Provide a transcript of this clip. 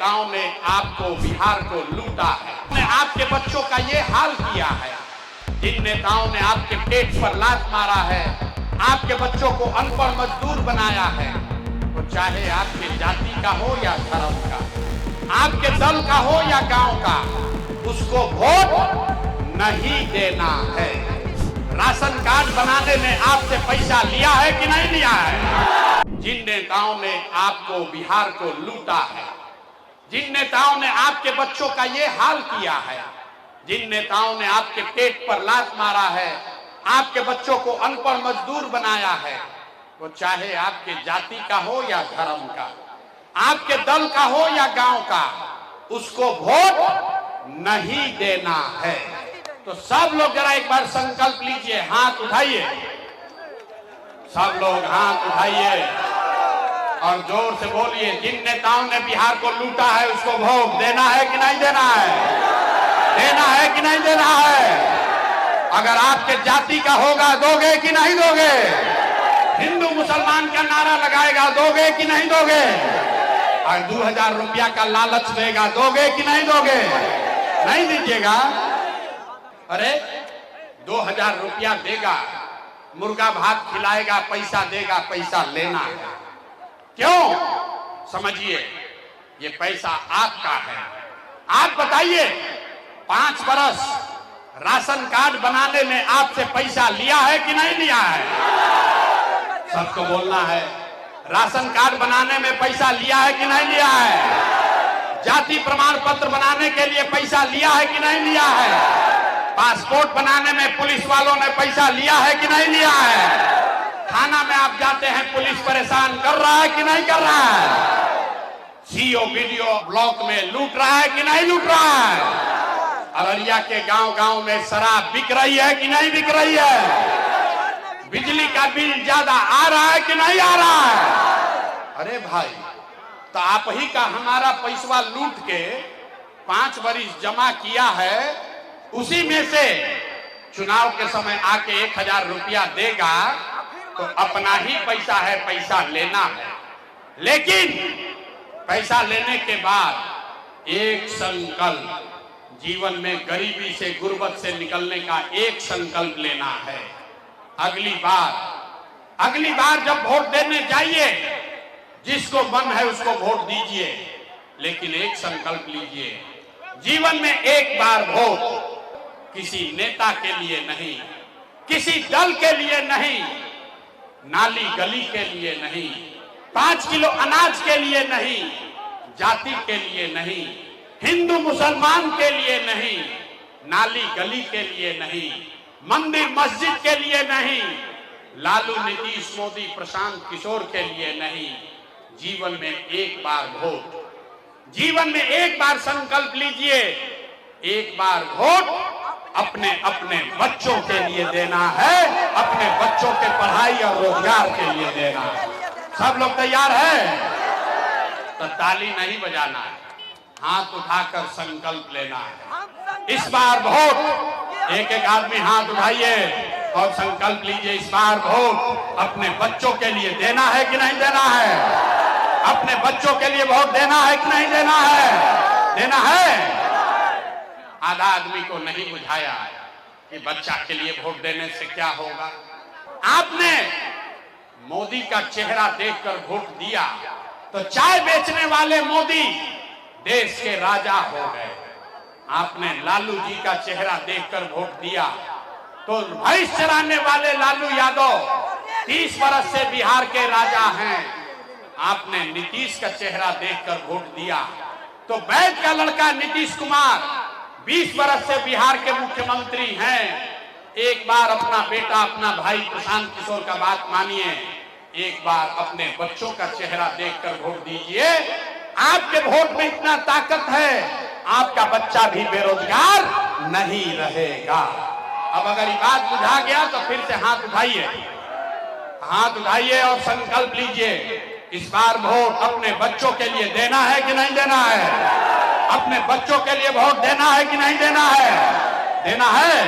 नेताओं ने आपको, बिहार को लूटा है, ने आपके बच्चों का ये हाल किया है। जिन नेताओं ने आपके पेट पर लात मारा है, आपके बच्चों को अनपढ़ मजदूर बनाया है, वो चाहे आपके जाति का हो या धर्म का, आपके दल का हो या गांव का, उसको वोट नहीं देना है। राशन कार्ड बनाने में आपसे पैसा लिया है कि नहीं लिया है? जिन नेताओं ने आपको, बिहार को लूटा है, जिन नेताओं ने आपके बच्चों का ये हाल किया है, जिन नेताओं ने आपके पेट पर लात मारा है, आपके बच्चों को अनपढ़ मजदूर बनाया है, वो चाहे आपके जाति का हो या धर्म का, आपके दल का हो या गांव का, उसको वोट नहीं देना है। तो सब लोग जरा एक बार संकल्प लीजिए, हाथ उठाइए, सब लोग हाथ उठाइए और जोर से बोलिए, जिन नेताओं ने बिहार को लूटा है उसको वोट देना है कि नहीं देना है? देना है कि नहीं देना है? अगर आपके जाति का होगा दोगे कि नहीं दोगे? हिंदू मुसलमान का नारा लगाएगा दोगे कि नहीं दोगे? और 2000 रुपया का लालच देगा दोगे कि नहीं दोगे? नहीं दीजिएगा। अरे 2000 रुपया देगा, मुर्गा भात खिलाएगा, पैसा देगा, पैसा लेना है। क्यों? समझिए, ये पैसा आपका है। आप बताइए, 5 बरस राशन कार्ड बनाने में आपसे पैसा लिया है कि नहीं लिया है? सबको बोलना है, राशन कार्ड बनाने में पैसा लिया है कि नहीं लिया है? जाति प्रमाण पत्र बनाने के लिए पैसा लिया है कि नहीं लिया है? पासपोर्ट बनाने में पुलिस वालों ने पैसा लिया है कि नहीं लिया है? थाना में आप जाते हैं, पुलिस परेशान कर रहा है कि नहीं कर रहा है? सीओ वीडियो ब्लॉक में लूट रहा है कि नहीं लूट रहा है? अररिया के गांव-गांव में शराब बिक रही है कि नहीं बिक रही है? बिजली का बिल ज्यादा आ रहा है कि नहीं आ रहा है? अरे भाई, तो आप ही का हमारा पैसा लूट के 5 बरिस जमा किया है, उसी में से चुनाव के समय आके 1000 रुपया देगा तो अपना ही पैसा है, पैसा लेना है। लेकिन पैसा लेने के बाद एक संकल्प, जीवन में गरीबी से, गुर्बत से निकलने का एक संकल्प लेना है। अगली बार जब वोट देने जाइए, जिसको मन है उसको वोट दीजिए, लेकिन एक संकल्प लीजिए, जीवन में एक बार वोट, किसी नेता के लिए नहीं, किसी दल के लिए नहीं, नाली गली के लिए नहीं, 5 किलो अनाज के लिए नहीं, जाति के लिए नहीं, हिंदू मुसलमान के लिए नहीं, नाली गली के लिए नहीं, मंदिर मस्जिद के लिए नहीं, लालू, नीतीश, मोदी, प्रशांत किशोर के लिए नहीं, जीवन में एक बार वोट, जीवन में एक बार संकल्प लीजिए, एक बार वोट अपने अपने बच्चों के लिए देना है, अपने बच्चों के पढ़ाई और रोजगार के लिए देना है। सब लोग तैयार है? तो ताली नहीं बजाना है, हाथ उठाकर संकल्प लेना है। इस बार वोट, एक एक आदमी हाथ उठाइए और संकल्प लीजिए, इस बार वोट अपने बच्चों के लिए देना है कि नहीं देना है? अपने बच्चों के लिए वोट देना है कि नहीं देना है? देना है। आधा आदमी को नहीं बुझाया कि बच्चा के लिए वोट देने से क्या होगा। आपने मोदी का चेहरा देखकर वोट दिया तो चाय बेचने वाले मोदी देश के राजा हो गए। आपने लालू जी का चेहरा देखकर वोट दिया तो भैंस चराने वाले लालू यादव 30 बरस से बिहार के राजा हैं। आपने नीतीश का चेहरा देखकर वोट दिया तो वैद्य का लड़का नीतीश कुमार 20 बरस से बिहार के मुख्यमंत्री हैं। एक बार अपना बेटा, अपना भाई प्रशांत किशोर का बात मानिए, एक बार अपने बच्चों का चेहरा देखकर वोट दीजिए। आपके वोट में इतना ताकत है, आपका बच्चा भी बेरोजगार नहीं रहेगा। अब अगर ये बात बुझा गया तो फिर से हाथ उठाइए, हाथ उठाइए और संकल्प लीजिए, इस बार वोट अपने बच्चों के लिए देना है कि नहीं देना है? अपने बच्चों के लिए वोट देना है कि नहीं देना है? देना है।